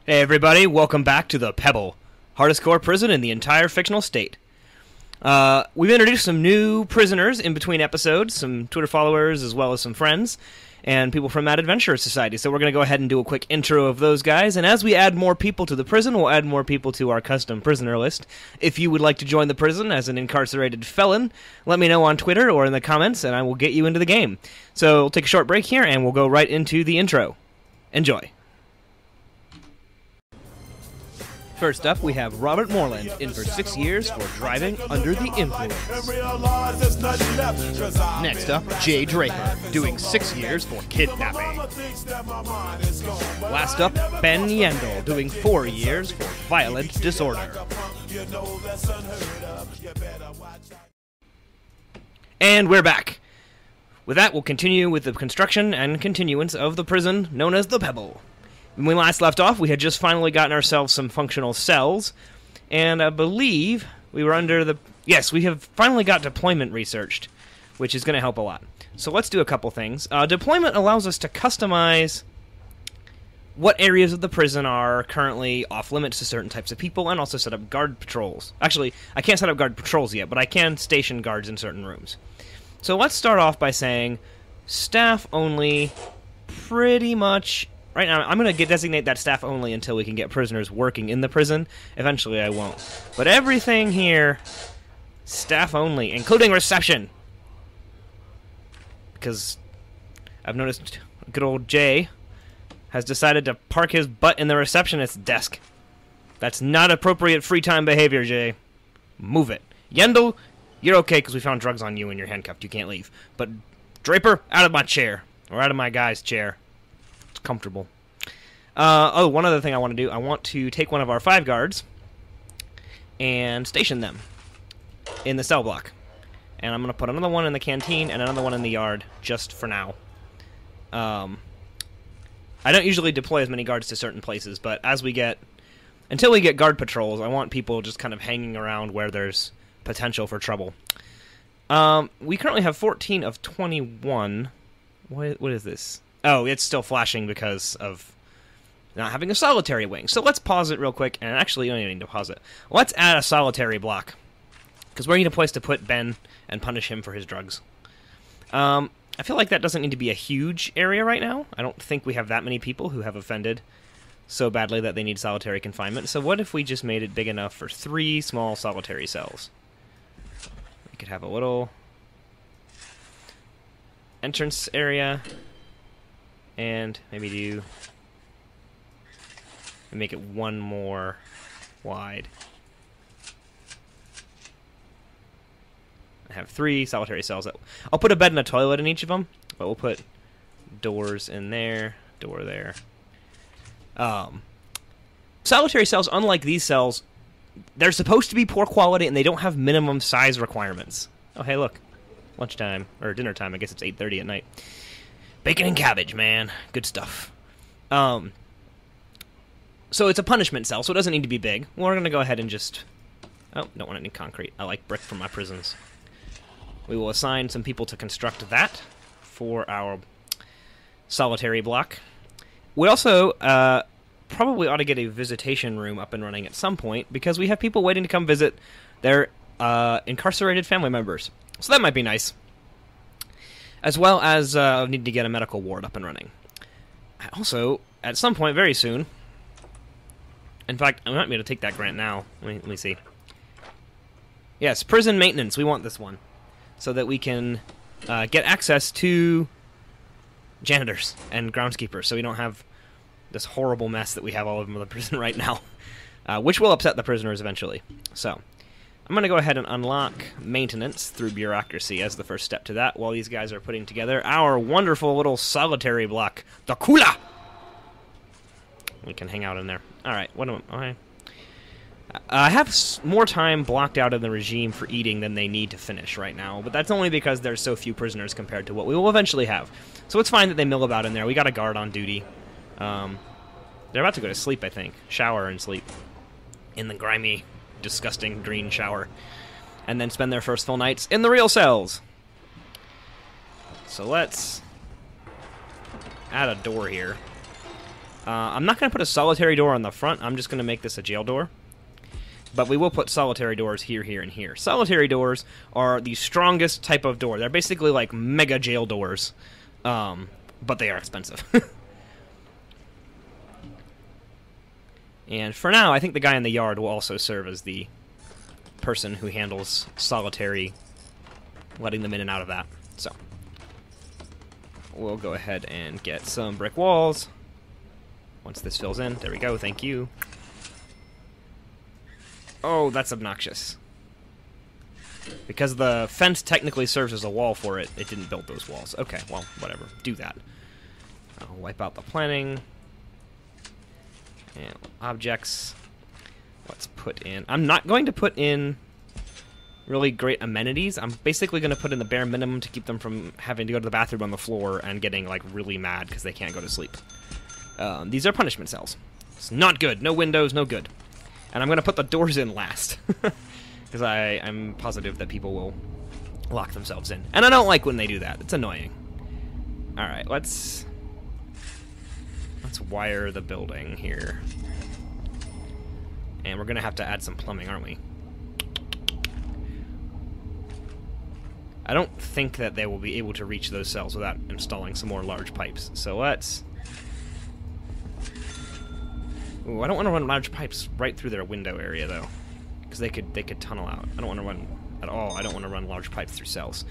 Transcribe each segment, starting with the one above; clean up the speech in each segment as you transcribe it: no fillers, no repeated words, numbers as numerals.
Hey everybody, welcome back to the Pebble, hardest core prison in the entire fictional state. We've introduced some new prisoners in between episodes, some Twitter followers as well as some friends, and people from Mad Adventurers Society, so we're going to go ahead and do a quick intro of those guys, and as we add more people to the prison, we'll add more people to our custom prisoner list. If you would like to join the prison as an incarcerated felon, let me know on Twitter or in the comments, and I will get you into the game. So we'll take a short break here, and we'll go right into the intro. Enjoy. First up, we have Robert Moreland, in for 6 years for driving under the influence. Next up, Jay Draper, doing 6 years for kidnapping. Last up, Ben Yendel, doing 4 years for violent disorder. And we're back. With that, we'll continue with the construction and continuance of the prison known as the Pebble. When we last left off, we had just finally gotten ourselves some functional cells, and I believe we were under the... Yes, we have finally got deployment researched, which is going to help a lot. So let's do a couple things. Deployment allows us to customize what areas of the prison are currently off-limits to certain types of people, and also set up guard patrols. Actually, I can't set up guard patrols yet, but I can station guards in certain rooms. So let's start off by saying staff only pretty much... Right now, I'm going to designate that staff only until we can get prisoners working in the prison. Eventually, I won't. But everything here, staff only, including reception. Because I've noticed good old Jay has decided to park his butt in the receptionist's desk. That's not appropriate free time behavior, Jay. Move it. Yendel, you're okay because we found drugs on you and you're handcuffed. You can't leave. But Draper, out of my chair. Or out of my guy's chair. Comfortable. One other thing I want to do. I want to take one of our 5 guards and station them in the cell block. And I'm going to put another one in the canteen and another one in the yard, just for now. I don't usually deploy as many guards to certain places, but until we get guard patrols, I want people just kind of hanging around where there's potential for trouble. We currently have 14 of 21. What is this? Oh, it's still flashing because of not having a solitary wing. So let's pause it real quick, and actually, you don't even need to pause it. Let's add a solitary block, because we need a place to put Ben and punish him for his drugs. I feel like that doesn't need to be a huge area right now. I don't think we have that many people who have offended so badly that they need solitary confinement. So what if we just made it big enough for 3 small solitary cells? We could have a little entrance area, and maybe make it 1 more wide. I have 3 solitary cells. I'll put a bed and a toilet in each of them, but we'll put doors in there, door there. Solitary cells, unlike these cells, they're supposed to be poor quality, and they don't have minimum size requirements. Oh, hey, look. Lunchtime, or dinner time. I guess it's 8:30 at night. Bacon and cabbage, man. Good stuff. So it's a punishment cell, so it doesn't need to be big. We're going to go ahead and just... Oh, don't want any concrete. I like brick for my prisons. We will assign some people to construct that for our solitary block. We also probably ought to get a visitation room up and running at some point, because we have people waiting to come visit their incarcerated family members. So that might be nice. As well as need to get a medical ward up and running. Also, at some point very soon... In fact, I might be able to take that grant now. Let me see. Yes, prison maintenance. We want this one. So that we can get access to janitors and groundskeepers, so we don't have this horrible mess that we have all over the prison right now. Which will upset the prisoners eventually. So... I'm going to go ahead and unlock maintenance through bureaucracy as the first step to that, while these guys are putting together our wonderful little solitary block, the Kula! We can hang out in there. Alright, what am I... I have more time blocked out in the regime for eating than they need to finish right now, but that's only because there's so few prisoners compared to what we will eventually have. So it's fine that they mill about in there. We got a guard on duty. They're about to go to sleep, I think. Shower and sleep. In the grimy... disgusting green shower, and then spend their first full nights in the real cells. So let's add a door here. I'm not going to put a solitary door on the front. I'm just going to make this a jail door. But we will put solitary doors here, here, and here. Solitary doors are the strongest type of door. They're basically like mega jail doors. But they are expensive. And for now, I think the guy in the yard will also serve as the person who handles solitary, letting them in and out of that. So, we'll go ahead and get some brick walls. Once this fills in, there we go, thank you. Oh, that's obnoxious. Because the fence technically serves as a wall for it, it didn't build those walls. Okay, well, whatever, do that. I'll wipe out the planning. And objects. Let's put in... I'm not going to put in really great amenities. I'm basically going to put in the bare minimum to keep them from having to go to the bathroom on the floor and getting, like, really mad because they can't go to sleep. These are punishment cells. It's not good. No windows, no good. And I'm going to put the doors in last. Because I'm positive that people will lock themselves in. And I don't like when they do that. It's annoying. Alright, let's wire the building here. And we're going to have to add some plumbing, aren't we? I don't think that they will be able to reach those cells without installing some more large pipes. So let's... Ooh, I don't want to run large pipes right through their window area, though. Because they could tunnel out. I don't want to run at all. I don't want to run large pipes through cells.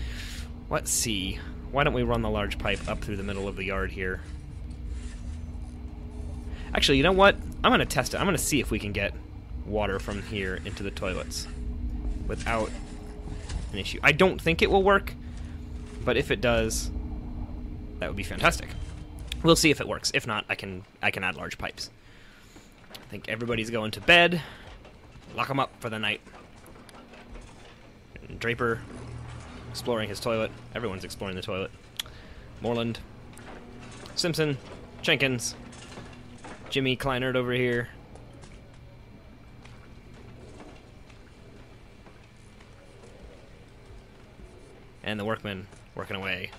Let's see. Why don't we run the large pipe up through the middle of the yard here? Actually, you know what? I'm going to test it. I'm going to see if we can get water from here into the toilets without an issue. I don't think it will work, but if it does, that would be fantastic. We'll see if it works. If not, I can add large pipes. I think everybody's going to bed. Lock them up for the night. And Draper exploring his toilet. Everyone's exploring the toilet. Moreland, Simpson, Jenkins, Jimmy Kleinert over here. And the workmen working away.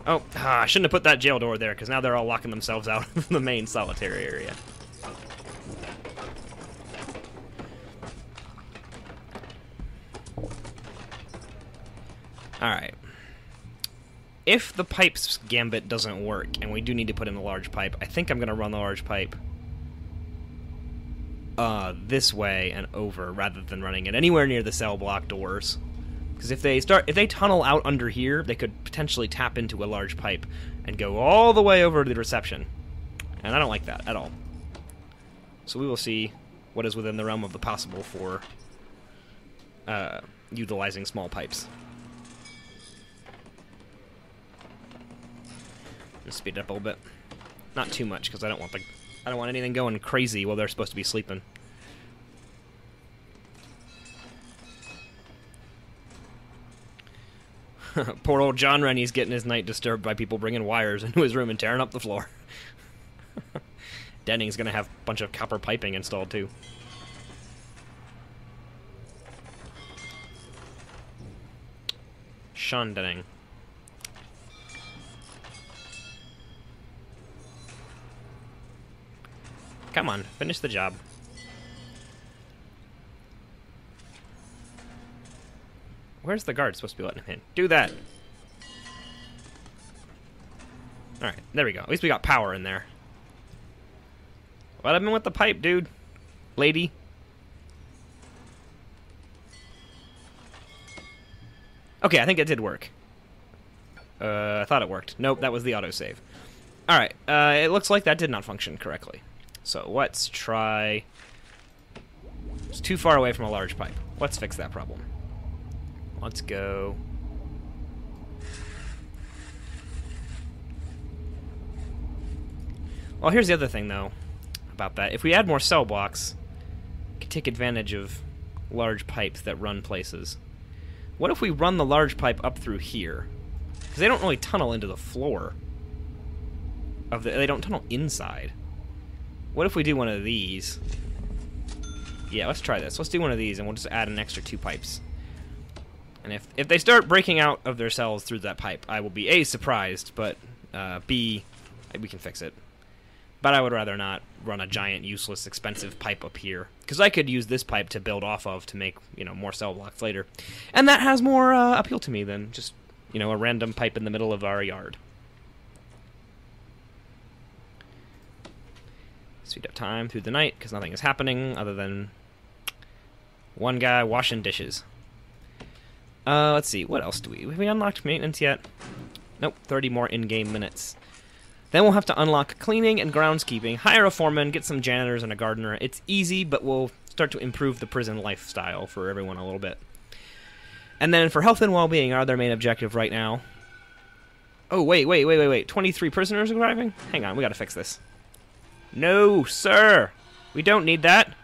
Oh, I shouldn't have put that jail door there, because now they're all locking themselves out of the main solitary area. Alright. If the pipes gambit doesn't work, and we do need to put in a large pipe, I think I'm going to run the large pipe this way and over, rather than running it anywhere near the cell block doors. Because if they tunnel out under here, they could potentially tap into a large pipe and go all the way over to the reception. And I don't like that at all. So we will see what is within the realm of the possible for utilizing small pipes. Let's speed it up a little bit. Not too much, because I don't want anything going crazy while they're supposed to be sleeping. Poor old John Rennie's getting his night disturbed by people bringing wires into his room and tearing up the floor. Denning's gonna have a bunch of copper piping installed too. Sean Denning. Come on, finish the job. Where's the guard supposed to be letting him in? Do that! Alright, there we go. At least we got power in there. Let him in with the pipe, dude. Lady. Okay, I think it did work. I thought it worked. Nope, that was the autosave. Alright, it looks like that did not function correctly. So let's try... It's too far away from a large pipe. Let's fix that problem. Let's go... Well, here's the other thing, though, about that. If we add more cell blocks, we can take advantage of large pipes that run places. What if we run the large pipe up through here? Because they don't really tunnel into the floor. They don't tunnel inside. What if we do one of these? Yeah, let's try this. Let's do one of these, and we'll just add an extra 2 pipes. And if they start breaking out of their cells through that pipe, I will be A, surprised, but B, we can fix it. But I would rather not run a giant, useless, expensive pipe up here. Because I could use this pipe to build off of to make, more cell blocks later. And that has more appeal to me than just, a random pipe in the middle of our yard. Speed up time through the night, because nothing is happening other than one guy washing dishes. Let's see, what else do we... Have we unlocked maintenance yet? Nope, 30 more in-game minutes. Then we'll have to unlock cleaning and groundskeeping, hire a foreman, get some janitors and a gardener. It's easy, but we'll start to improve the prison lifestyle for everyone a little bit. And then for health and well-being, our other main objective right now... Oh, wait. 23 prisoners arriving? Hang on, we gotta fix this. No, sir! We don't need that.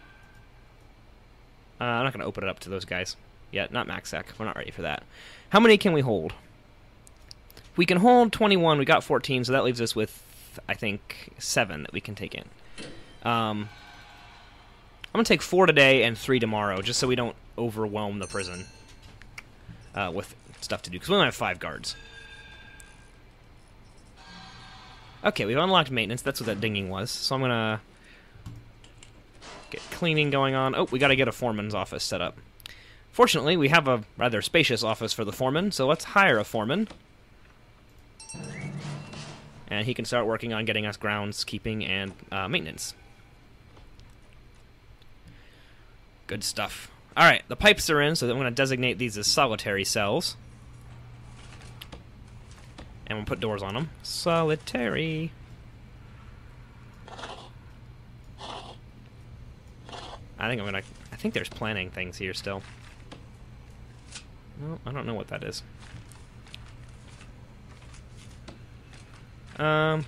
I'm not gonna open it up to those guys yet. Not max sec. We're not ready for that. How many can we hold? We can hold 21. We got 14, so that leaves us with, I think, 7 that we can take in. I'm going to take 4 today and 3 tomorrow, just so we don't overwhelm the prison with stuff to do, because we only have 5 guards. Okay, we've unlocked maintenance. That's what that dinging was. So I'm going to get cleaning going on. Oh, we got to get a foreman's office set up. Fortunately, we have a rather spacious office for the foreman, so let's hire a foreman. And he can start working on getting us groundskeeping and maintenance. Good stuff. Alright, the pipes are in, so I'm going to designate these as solitary cells. And we'll put doors on them. Solitary. I think there's planning things here still. No, I don't know what that is. I'll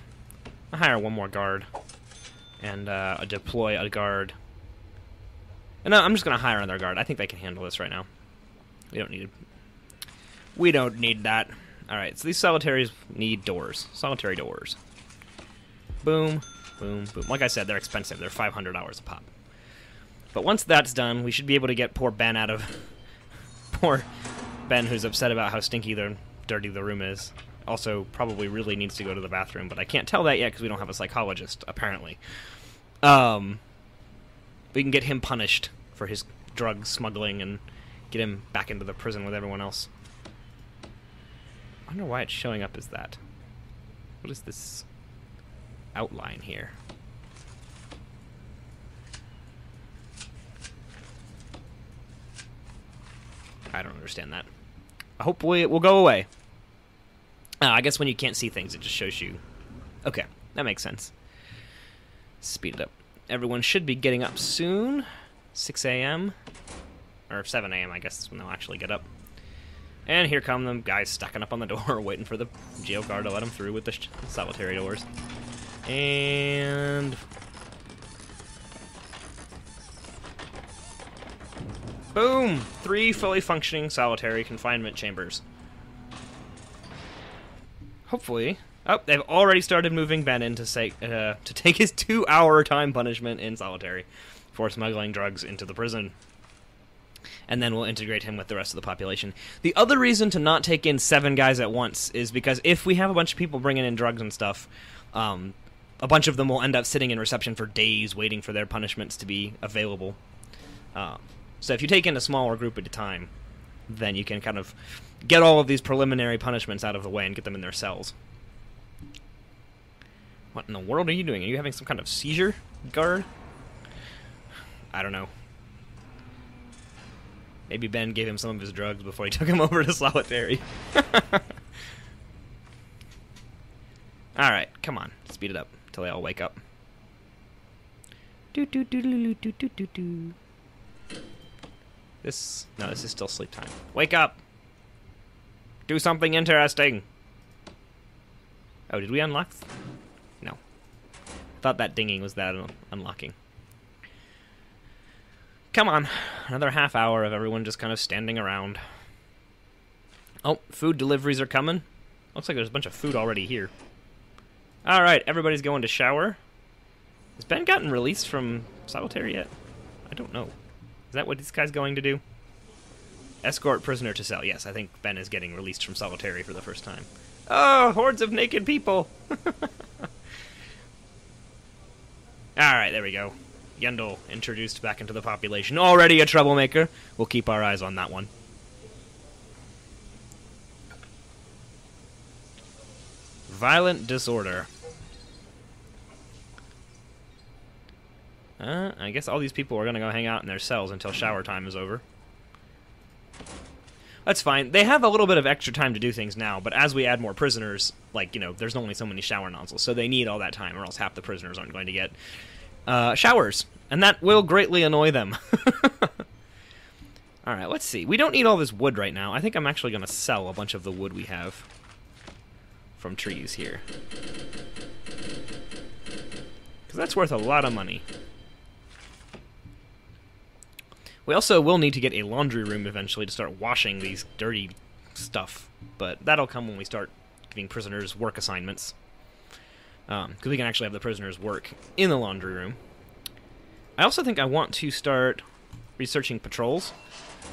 hire one more guard. And deploy a guard. No, I'm just going to hire another guard. I think they can handle this right now. We don't need that. Alright, so these solitaries need doors. Solitary doors. Boom, boom, boom. Like I said, they're expensive. They're $500 a pop. But once that's done, we should be able to get poor Ben out of... Poor Ben, who's upset about how stinky or dirty the room is. Also, probably really needs to go to the bathroom, but I can't tell that yet because we don't have a psychologist, apparently. We can get him punished for his drug smuggling and get him back into the prison with everyone else. I wonder why it's showing up as that. What is this outline here? I don't understand that. Hopefully it will go away. I guess when you can't see things, it just shows you. Okay, that makes sense. Speed it up. Everyone should be getting up soon. 6 a.m. Or 7 a.m., I guess is when they'll actually get up. And here come the guys stacking up on the door, waiting for the jail guard to let them through with the solitary doors. And... boom! 3 fully functioning solitary confinement chambers. Hopefully... Oh, they've already started moving Ben in to take his 2-hour time punishment in solitary for smuggling drugs into the prison. And then we'll integrate him with the rest of the population. The other reason to not take in 7 guys at once is because if we have a bunch of people bringing in drugs and stuff, a bunch of them will end up sitting in reception for days waiting for their punishments to be available. So if you take in a smaller group at a time, then you can kind of get all of these preliminary punishments out of the way and get them in their cells. What in the world are you doing? Are you having some kind of seizure, guard? I don't know. Maybe Ben gave him some of his drugs before he took him over to solitary. Alright, come on. Speed it up until they all wake up. This... no, this is still sleep time. Wake up! Do something interesting! Oh, did we unlock? No. I thought that dinging was that unlocking. Come on. Another half hour of everyone just kind of standing around. Oh, food deliveries are coming. Looks like there's a bunch of food already here. Alright, everybody's going to shower. Has Ben gotten released from solitary yet? I don't know. Is that what this guy's going to do? Escort prisoner to cell. Yes, I think Ben is getting released from solitary for the first time. Oh, hordes of naked people. Alright, there we go. Yendel introduced back into the population. Already a troublemaker. We'll keep our eyes on that one. Violent disorder. I guess all these people are going to go hang out in their cells until shower time is over. That's fine. They have a little bit of extra time to do things now, but as we add more prisoners, like, you know, there's only so many shower nozzles, so they need all that time, or else half the prisoners aren't going to get showers, and that will greatly annoy them. Alright, let's see. We don't need all this wood right now. I think I'm actually going to sell a bunch of the wood we have from trees here. Because that's worth a lot of money. We also will need to get a laundry room eventually to start washing these dirty stuff, but that'll come when we start giving prisoners work assignments. Because we can actually have the prisoners work in the laundry room. I also think I want to start researching patrols,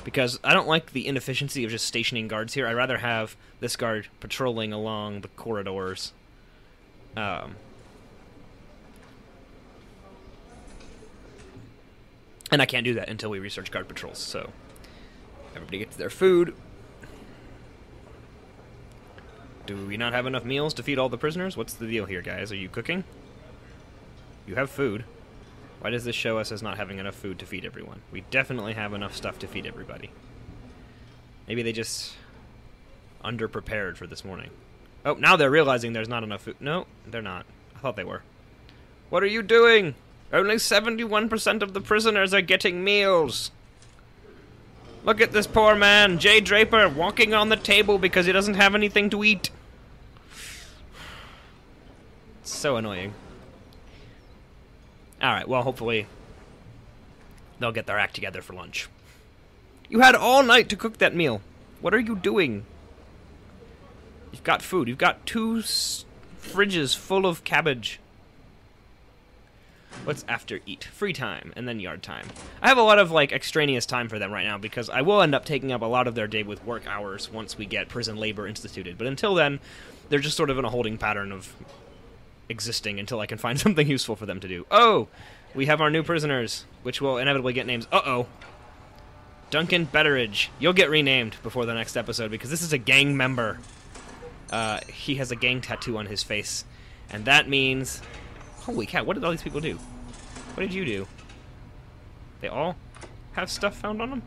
because I don't like the inefficiency of just stationing guards here. I'd rather have this guard patrolling along the corridors. And I can't do that until we research guard patrols, so everybody gets their food. Do we not have enough meals to feed all the prisoners? What's the deal here, guys? Are you cooking? You have food. Why does this show us as not having enough food to feed everyone? We definitely have enough stuff to feed everybody. Maybe they just underprepared for this morning. Oh, now they're realizing there's not enough food. No, they're not. I thought they were. What are you doing? Only 71% of the prisoners are getting meals. Look at this poor man, Jay Draper, walking on the table because he doesn't have anything to eat. It's so annoying. Alright, well, hopefully they'll get their act together for lunch. You had all night to cook that meal. What are you doing? You've got food. You've got 2 fridges full of cabbage. What's after eat? Free time, and then yard time. I have a lot of, like, extraneous time for them right now, because I will end up taking up a lot of their day with work hours once we get prison labor instituted. But until then, they're just sort of in a holding pattern of existing until I can find something useful for them to do. Oh! We have our new prisoners, which will inevitably get names. Uh-oh. Duncan Betteridge. You'll get renamed before the next episode, because this is a gang member. He has a gang tattoo on his face, and that means... Holy cow, what did all these people do? What did you do? They all have stuff found on them?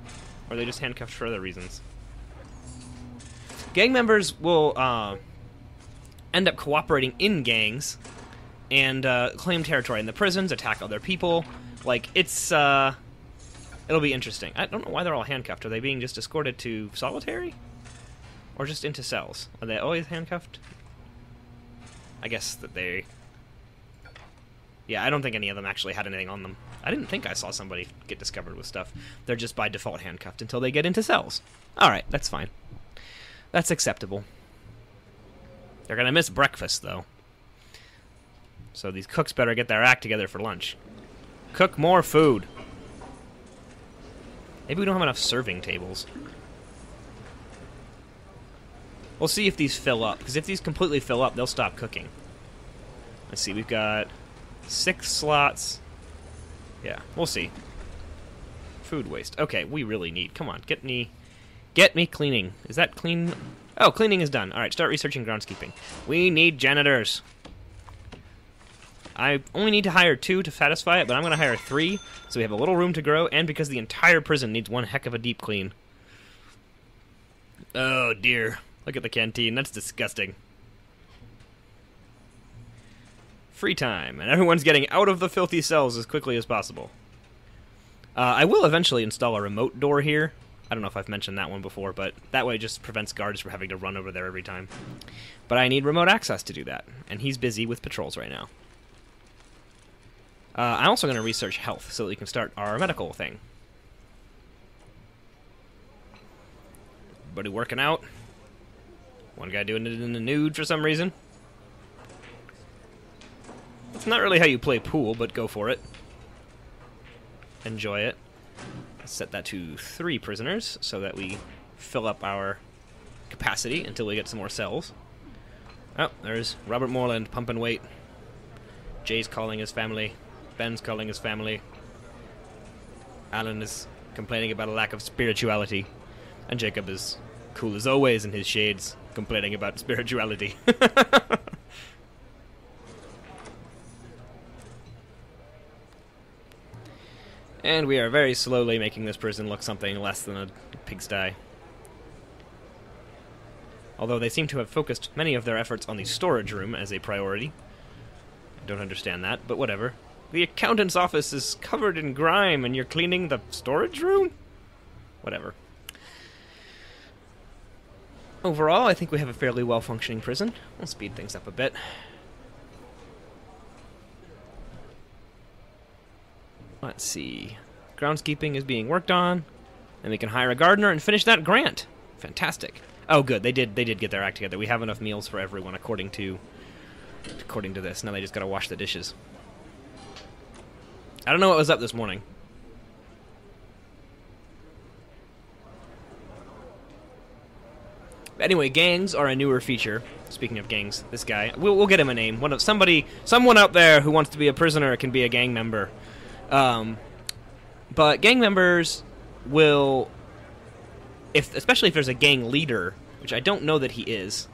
Or are they just handcuffed for other reasons? Gang members will end up cooperating in gangs and claim territory in the prisons, attack other people. Like, it's... it'll be interesting. I don't know why they're all handcuffed. Are they being just escorted to solitary? Or just into cells? Are they always handcuffed? I guess that they... Yeah, I don't think any of them actually had anything on them. I didn't think I saw somebody get discovered with stuff. They're just by default handcuffed until they get into cells. Alright, that's fine. That's acceptable. They're gonna miss breakfast, though. So these cooks better get their act together for lunch. Cook more food. Maybe we don't have enough serving tables. We'll see if these fill up, because if these completely fill up, they'll stop cooking. Let's see, we've got 6 slots. Yeah, we'll see. Food waste. Okay, we really need... Come on, get me cleaning. Is that clean? Oh, cleaning is done. Alright, start researching groundskeeping. We need janitors. I only need to hire 2 to satisfy it, but I'm going to hire 3, so we have a little room to grow, and because the entire prison needs one heck of a deep clean. Oh, dear. Look at the canteen. That's disgusting. Free time, and everyone's getting out of the filthy cells as quickly as possible. I will eventually install a remote door here. I don't know if I've mentioned that one before, but that way it just prevents guards from having to run over there every time. But I need remote access to do that, and he's busy with patrols right now. I'm also going to research health so that we can start our medical thing. Everybody working out. One guy doing it in the nude for some reason. It's not really how you play pool, but go for it. Enjoy it. Let's set that to 3 prisoners so that we fill up our capacity until we get some more cells. Oh, there's Robert Moreland pumping weight. Jay's calling his family. Ben's calling his family. Alan is complaining about a lack of spirituality. And Jacob is cool as always in his shades, complaining about spirituality. And we are very slowly making this prison look something less than a pigsty. Although they seem to have focused many of their efforts on the storage room as a priority. I don't understand that, but whatever. The accountant's office is covered in grime and you're cleaning the storage room? Whatever. Overall, I think we have a fairly well-functioning prison. We'll speed things up a bit. Let's see. Groundskeeping is being worked on. And we can hire a gardener and finish that grant. Fantastic. Oh, good. They did get their act together. We have enough meals for everyone, according to this. Now they just gotta wash the dishes. I don't know what was up this morning. But anyway, gangs are a newer feature. Speaking of gangs, this guy, we'll get him a name. Someone out there who wants to be a prisoner can be a gang member. But gang members will, especially if there's a gang leader, which I don't know that he is,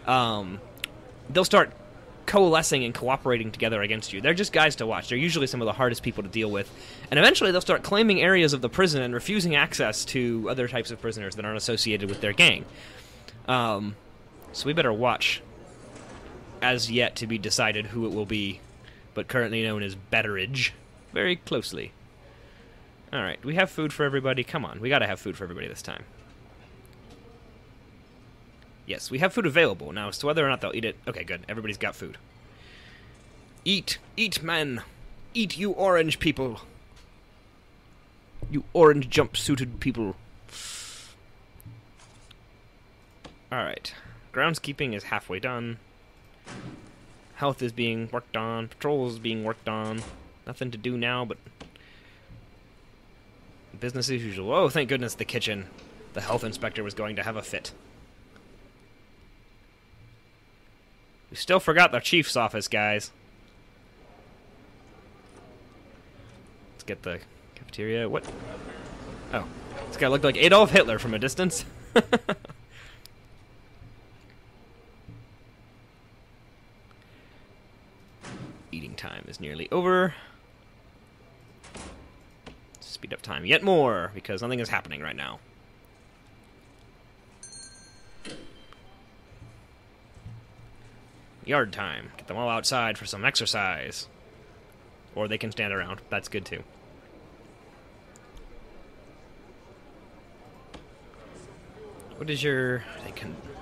they'll start coalescing and cooperating together against you. They're just guys to watch. They're usually some of the hardest people to deal with. And eventually they'll start claiming areas of the prison and refusing access to other types of prisoners that aren't associated with their gang. So we better watch, as yet to be decided who it will be, but currently known as Betteridge, very closely. Alright, do we have food for everybody? Come on, we gotta have food for everybody this time. Yes, we have food available. Now, as to whether or not they'll eat it... Okay, good. Everybody's got food. Eat. Eat, men. Eat, you orange people. You orange jump-suited people. Alright. Groundskeeping is halfway done. Health is being worked on. Patrol is being worked on. Nothing to do now, but... business as usual. Oh, thank goodness the kitchen. The health inspector was going to have a fit. We still forgot the chief's office, guys. Let's get the cafeteria. What? Oh. This guy looked like Adolf Hitler from a distance. Eating time is nearly over. Speed up time yet more, because nothing is happening right now. Yard time. Get them all outside for some exercise. Or they can stand around. That's good too. What is your...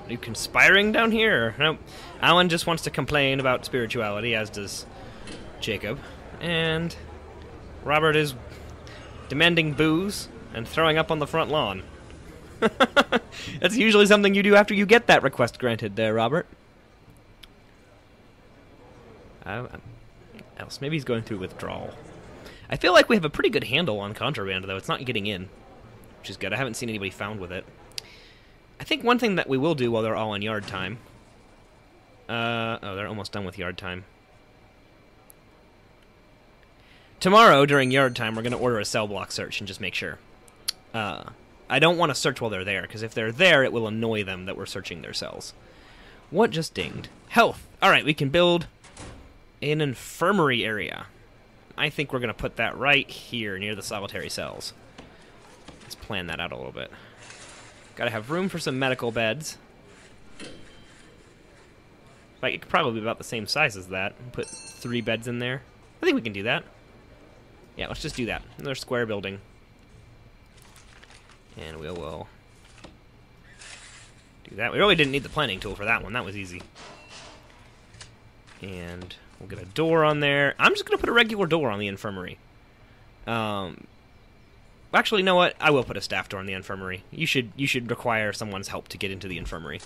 Are you conspiring down here? Nope. Alan just wants to complain about spirituality, as does Jacob. And Robert is demanding booze and throwing up on the front lawn. That's usually something you do after you get that request granted there, Robert. Else. Maybe he's going through withdrawal. I feel like we have a pretty good handle on contraband, though. It's not getting in, which is good. I haven't seen anybody found with it. I think one thing that we will do while they're all on yard time... oh, they're almost done with yard time. Tomorrow, during yard time, we're going to order a cell block search and just make sure. I don't want to search while they're there, because if they're there, it will annoy them that we're searching their cells. What just dinged? Health! Alright, we can build an infirmary area. I think we're going to put that right here, near the solitary cells. Let's plan that out a little bit. Gotta have room for some medical beds. Like, it could probably be about the same size as that. Put 3 beds in there. I think we can do that. Yeah, let's just do that. Another square building. And we will do that. We really didn't need the planning tool for that one. That was easy. And we'll get a door on there. I'm just going to put a regular door on the infirmary. Actually, you know what? I will put a staff door on the infirmary. You should require someone's help to get into the infirmary.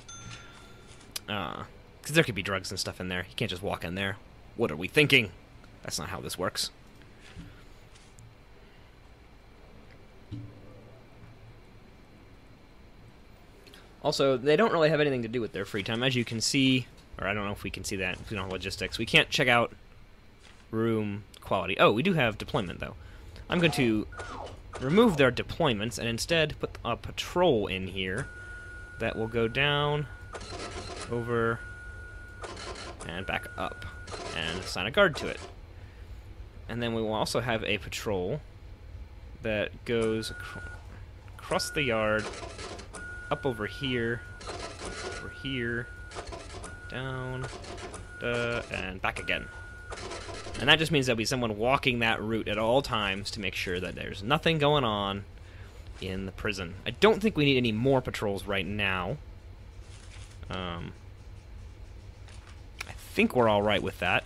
Because there could be drugs and stuff in there. You can't just walk in there. What are we thinking? That's not how this works. Also, they don't really have anything to do with their free time. As you can see, Or I don't know if we can see that if we don't have logistics. We can't check out room quality. Oh, we do have deployment, though. I'm going to remove their deployments and instead put a patrol in here that will go down, over, and back up, and assign a guard to it. And then we will also have a patrol that goes across the yard, up over here, down, and back again. And that just means there'll be someone walking that route at all times to make sure that there's nothing going on in the prison. I don't think we need any more patrols right now. I think we're all right with that.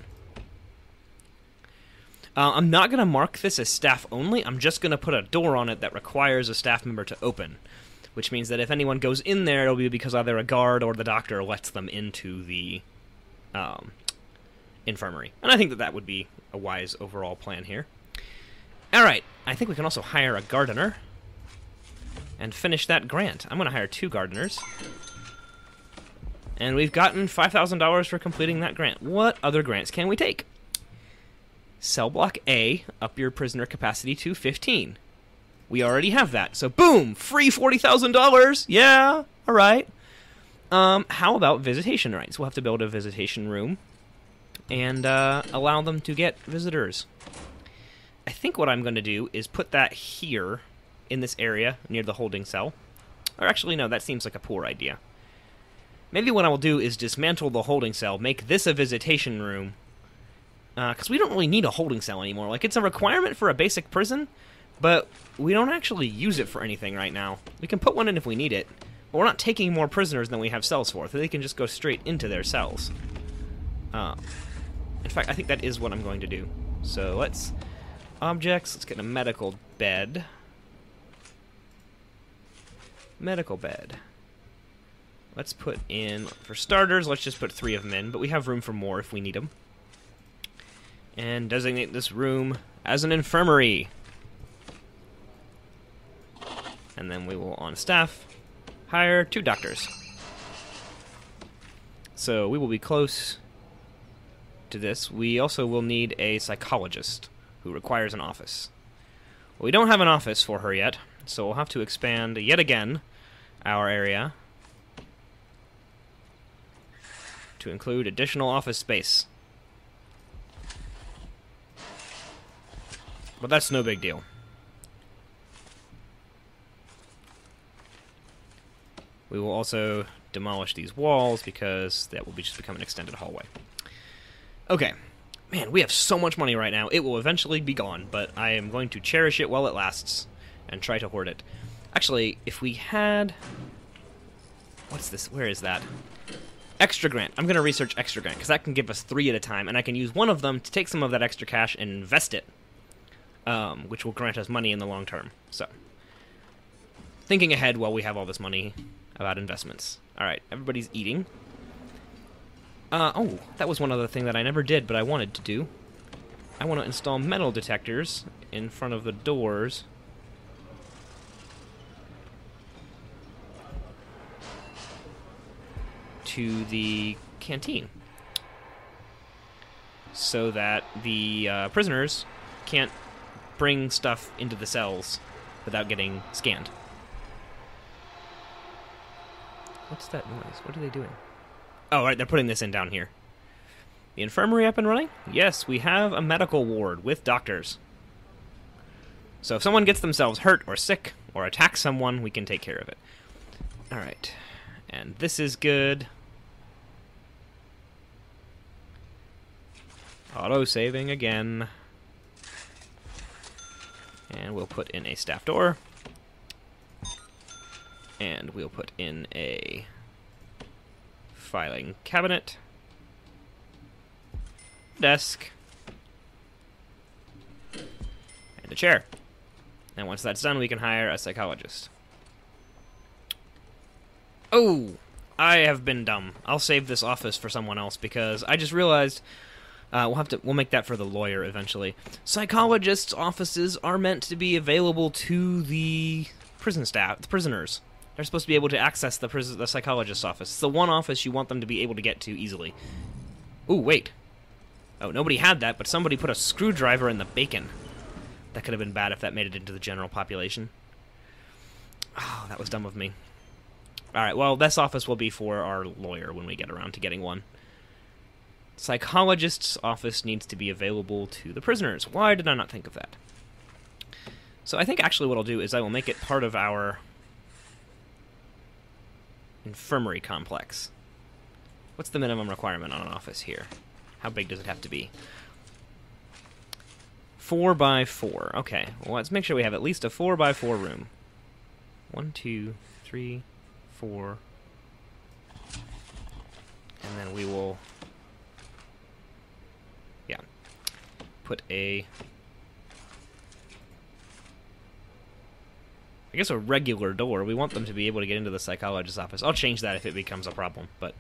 I'm not going to mark this as staff only. I'm just going to put a door on it that requires a staff member to open, which means that if anyone goes in there, it'll be because either a guard or the doctor lets them into the infirmary. And I think that that would be a wise overall plan here. Alright, I think we can also hire a gardener and finish that grant. I'm going to hire 2 gardeners. And we've gotten $5,000 for completing that grant. What other grants can we take? Cell block A, up your prisoner capacity to 15. We already have that, so boom! Free $40,000! Yeah! Alright. How about visitation rights? We'll have to build a visitation room and allow them to get visitors. I think what I'm going to do is put that here in this area near the holding cell. Or actually, no, that seems like a poor idea. Maybe what I will do is dismantle the holding cell, make this a visitation room, because we don't really need a holding cell anymore. Like, it's a requirement for a basic prison, but we don't actually use it for anything right now. We can put one in if we need it, but we're not taking more prisoners than we have cells for, so they can just go straight into their cells. In fact, I think that is what I'm going to do. So let's... Objects, let's get a medical bed. Medical bed. Let's put in, for starters, let's just put 3 of them in, but we have room for more if we need them. And designate this room as an infirmary. And then we will, on staff, hire 2 doctors. So we will be close to this. We also will need a psychologist who requires an office. Well, we don't have an office for her yet, so we'll have to expand yet again our area to include additional office space. But that's no big deal. We will also demolish these walls because that will just become an extended hallway. Okay. Man, we have so much money right now. It will eventually be gone, but I am going to cherish it while it lasts and try to hoard it. Actually, if we had... What's this? Where is that? Extra grant. I'm going to research extra grant, because that can give us 3 at a time, and I can use one of them to take some of that extra cash and invest it, which will grant us money in the long term. So, thinking ahead while we have all this money about investments. Alright, everybody's eating. Oh, that was one other thing that I never did, but I wanted to do. I want to install metal detectors in front of the doors. To the canteen. So that the prisoners can't bring stuff into the cells without getting scanned. What's that noise? What are they doing? Oh, right, they're putting this in down here. The infirmary up and running? Yes, we have a medical ward with doctors. So if someone gets themselves hurt or sick or attacks someone, we can take care of it. Alright. And this is good. Auto-saving again. And we'll put in a staff door. And we'll put in a filing cabinet, desk, and a chair. And once that's done, we can hire a psychologist. Oh, I have been dumb. I'll save this office for someone else because I just realized we'll make that for the lawyer eventually. Psychologists' offices are meant to be available to the prison staff, the prisoners. They're supposed to be able to access the psychologist's office. It's the one office you want them to be able to get to easily. Ooh, wait. Oh, nobody had that, but somebody put a screwdriver in the bacon. That could have been bad if that made it into the general population. Oh, that was dumb of me. Alright, well, this office will be for our lawyer when we get around to getting one. Psychologist's office needs to be available to the prisoners. Why did I not think of that? So I think actually what I'll do is I will make it part of our infirmary complex. What's the minimum requirement on an office here? How big does it have to be? 4 by 4. Okay, well, let's make sure we have at least a 4 by 4 room. 1, 2, 3, 4. And then we will... yeah. Put a... I guess a regular door. We want them to be able to get into the psychologist's office. I'll change that if it becomes a problem, but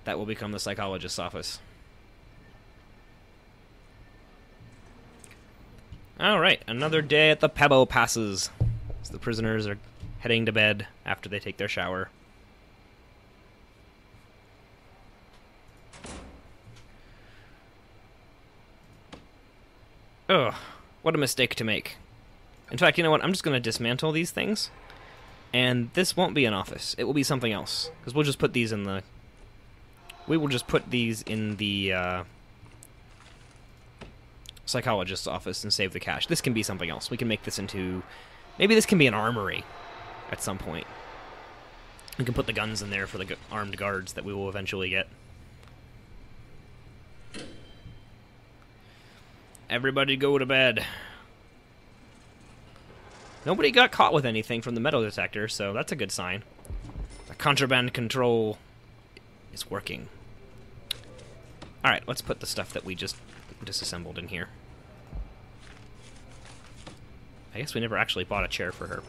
that will become the psychologist's office. Alright, another day at the Pebo passes. So the prisoners are heading to bed after they take their shower. Ugh, what a mistake to make. In fact, you know what? I'm just going to dismantle these things, and this won't be an office. It will be something else, because we'll just put these in the... we will just put these in the psychologist's office and save the cash. This can be something else. We can make this into... maybe this can be an armory at some point. We can put the guns in there for the armed guards that we will eventually get. Everybody go to bed. Nobody got caught with anything from the metal detector, so that's a good sign. The contraband control is working. Alright, let's put the stuff that we just disassembled in here. I guess we never actually bought a chair for her.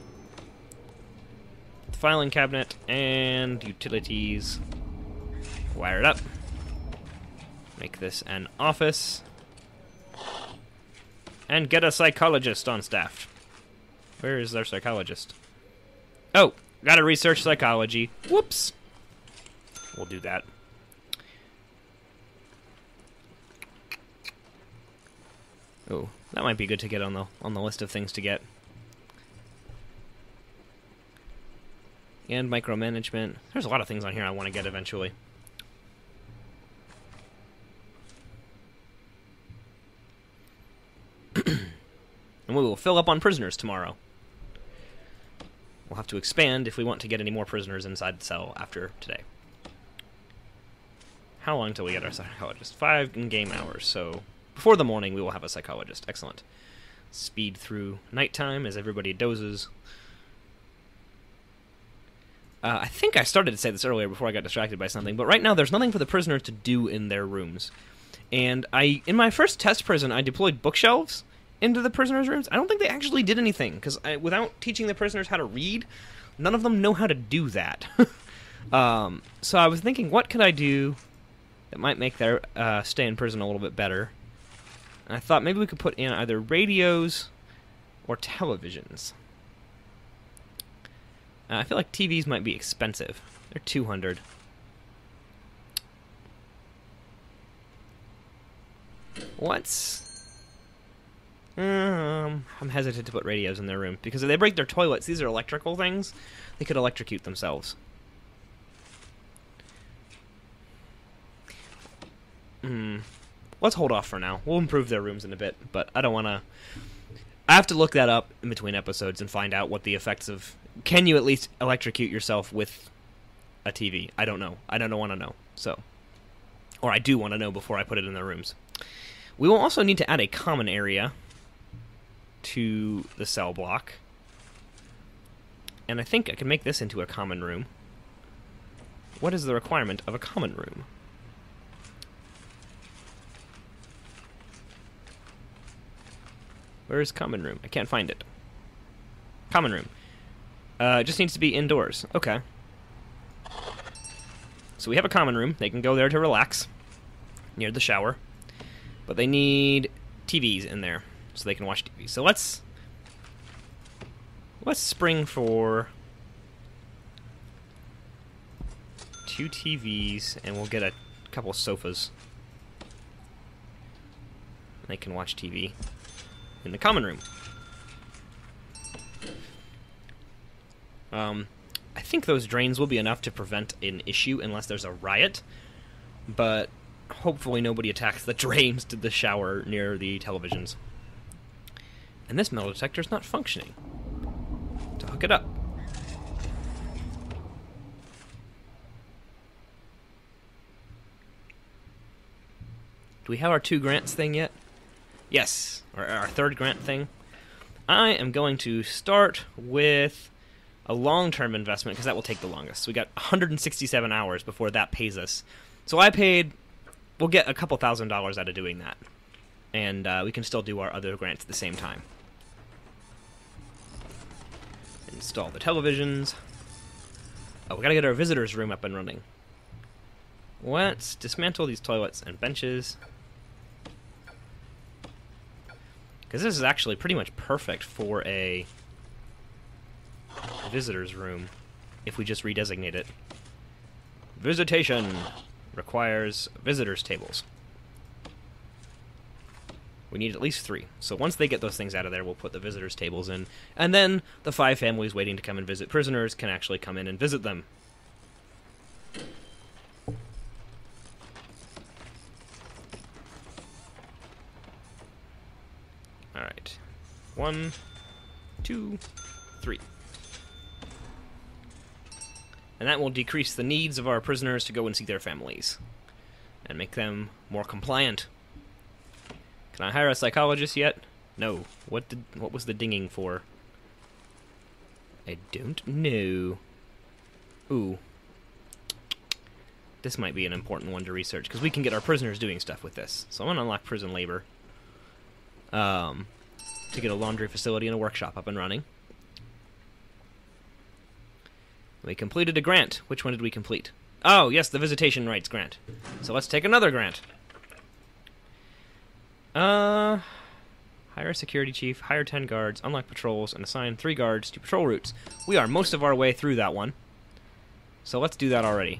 The filing cabinet and utilities. Wire it up. Make this an office. And get a psychologist on staff. Where is our psychologist? Oh, gotta research psychology. Whoops. We'll do that. Oh, that might be good to get on the list of things to get. And micromanagement. There's a lot of things on here I want to get eventually. And we will fill up on prisoners tomorrow. We'll have to expand if we want to get any more prisoners inside the cell after today. How long till we get our psychologist? 5 in-game hours, so before the morning we will have a psychologist. Excellent. Speed through nighttime as everybody dozes. I think I started to say this earlier before I got distracted by something, but right now there's nothing for the prisoners to do in their rooms. And in my first test prison, I deployed bookshelves into the prisoners' rooms. I don't think they actually did anything, because without teaching the prisoners how to read, none of them know how to do that. So I was thinking, what could I do that might make their stay in prison a little bit better? And I thought maybe we could put in either radios or televisions. I feel like TVs might be expensive. They're $200. I'm hesitant to put radios in their room, because if they break their toilets, these are electrical things, they could electrocute themselves. Let's hold off for now. We'll improve their rooms in a bit, but I don't want to... I have to look that up in between episodes and find out what the effects of... Can you at least electrocute yourself with a TV? I don't know. I don't want to know. So, or I do want to know before I put it in their rooms. We will also need to add a common area to the cell block. And I think I can make this into a common room. What is the requirement of a common room? Where is common room? I can't find it. Common room. It just needs to be indoors. Okay. So we have a common room. They can go there to relax near the shower. But they need TVs in there so they can watch TV. So let's spring for 2 TVs, and we'll get a couple sofas. They can watch TV in the common room. I think those drains will be enough to prevent an issue unless there's a riot, but hopefully nobody attacks the drains to the shower near the televisions. And this metal detector's not functioning. To hook it up. Do we have our 2 grants thing yet? Yes, or our 3rd grant thing. I am going to start with a long-term investment, because that will take the longest. So we got 167 hours before that pays us. So we'll get a couple $1,000s out of doing that. And we can still do our other grants at the same time. Install the televisions. Oh, we gotta get our visitors room up and running. Let's dismantle these toilets and benches. Because this is actually pretty much perfect for a visitor's room if we just redesignate it. Visitation requires visitors tables. We need at least 3. So once they get those things out of there, we'll put the visitors tables in. And then the 5 families waiting to come and visit prisoners can actually come in and visit them. Alright. 1, 2, 3. And that will decrease the needs of our prisoners to go and see their families. And make them more compliant. Can I hire a psychologist yet? No. What was the dinging for? I don't know. Ooh. This might be an important one to research, because we can get our prisoners doing stuff with this. So I'm going to unlock prison labor. To get a laundry facility and a workshop up and running. We completed a grant. Which one did we complete? Oh, yes, the visitation rights grant. So let's take another grant. Hire a security chief, hire 10 guards, unlock patrols, and assign 3 guards to patrol routes. We are most of our way through that one. So let's do that already.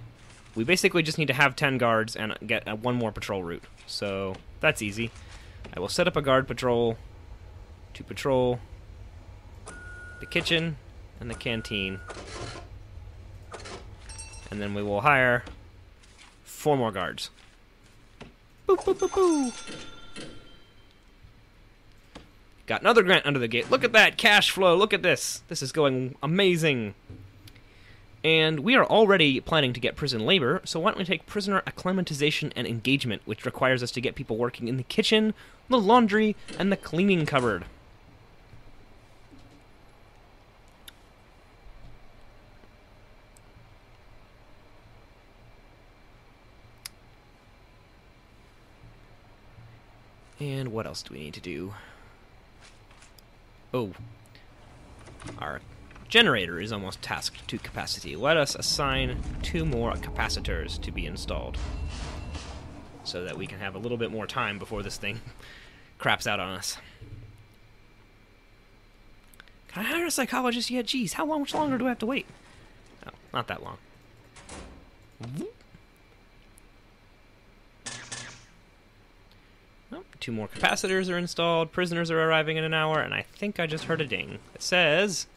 We basically just need to have 10 guards and get 1 more patrol route. So that's easy. I will set up a guard patrol to patrol the kitchen and the canteen. And then we will hire 4 more guards. Boop, boop, boop, boop. Got another grant under the gate. Look at that cash flow. Look at this. This is going amazing. And we are already planning to get prison labor, so why don't we take prisoner acclimatization and engagement, which requires us to get people working in the kitchen, the laundry, and the cleaning cupboard. And what else do we need to do? Oh. Our generator is almost tasked to capacity. Let us assign 2 more capacitors to be installed, so that we can have a little bit more time before this thing craps out on us. Can I hire a psychologist yet? Jeez, how much longer do I have to wait? Oh, not that long. Oh, 2 more capacitors are installed. Prisoners are arriving in an hour, and I think I just heard a ding. It says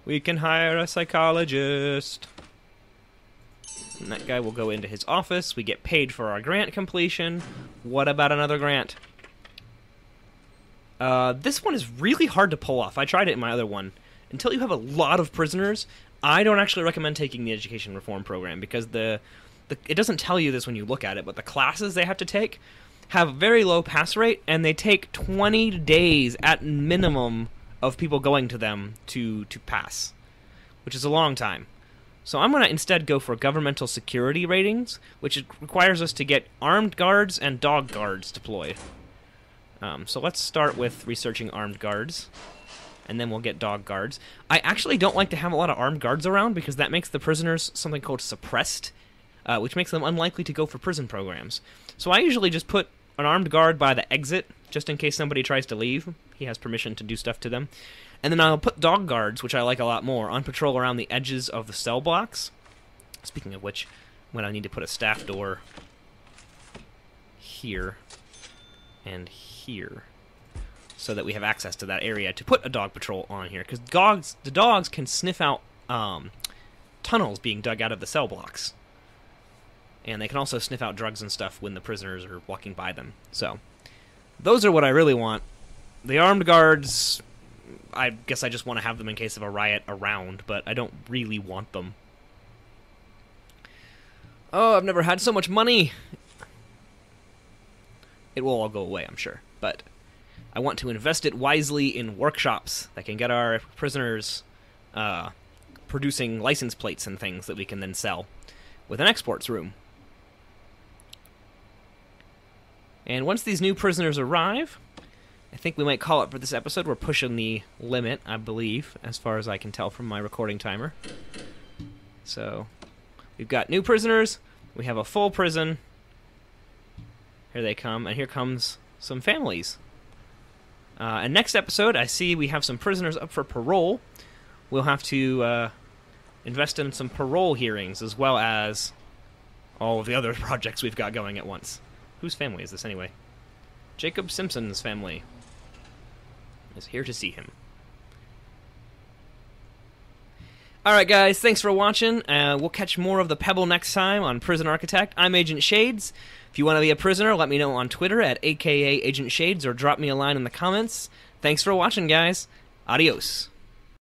we can hire a psychologist. And that guy will go into his office. We get paid for our grant completion. What about another grant? This one is really hard to pull off. I tried it in my other one. Until you have a lot of prisoners, I don't actually recommend taking the education reform program, because it doesn't tell you this when you look at it, but the classes they have to take have a very low pass rate, and they take 20 days at minimum of people going to them to pass, which is a long time. So I'm going to instead go for governmental security ratings, which requires us to get armed guards and dog guards deployed. So let's start with researching armed guards, and then we'll get dog guards. I actually don't like to have a lot of armed guards around, because that makes the prisoners something called suppressed, which makes them unlikely to go for prison programs. So I usually just put an armed guard by the exit, just in case somebody tries to leave. He has permission to do stuff to them. And then I'll put dog guards, which I like a lot more, on patrol around the edges of the cell blocks. Speaking of which, when I need to put a staff door here and here, so that we have access to that area to put a dog patrol on here. Because the dogs can sniff out tunnels being dug out of the cell blocks. And they can also sniff out drugs and stuff when the prisoners are walking by them. So, those are what I really want. The armed guards, I guess I just want to have them in case of a riot around, but I don't really want them. Oh, I've never had so much money! It will all go away, I'm sure, but I want to invest it wisely in workshops that can get our prisoners producing license plates and things that we can then sell with an exports room. And once these new prisoners arrive, I think we might call it for this episode. We're pushing the limit, I believe, as far as I can tell from my recording timer. So, we've got new prisoners, we have a full prison. Here they come, and here comes some families. And next episode, I see we have some prisoners up for parole. We'll have to invest in some parole hearings, as well as all of the other projects we've got going at once. Whose family is this, anyway? Jacob Simpson's family is here to see him. Alright guys, thanks for watching. We'll catch more of the Pebble next time on Prison Architect. I'm Agent Shades. If you want to be a prisoner, let me know on Twitter at aka Agent Shades, or drop me a line in the comments. Thanks for watching, guys. Adios.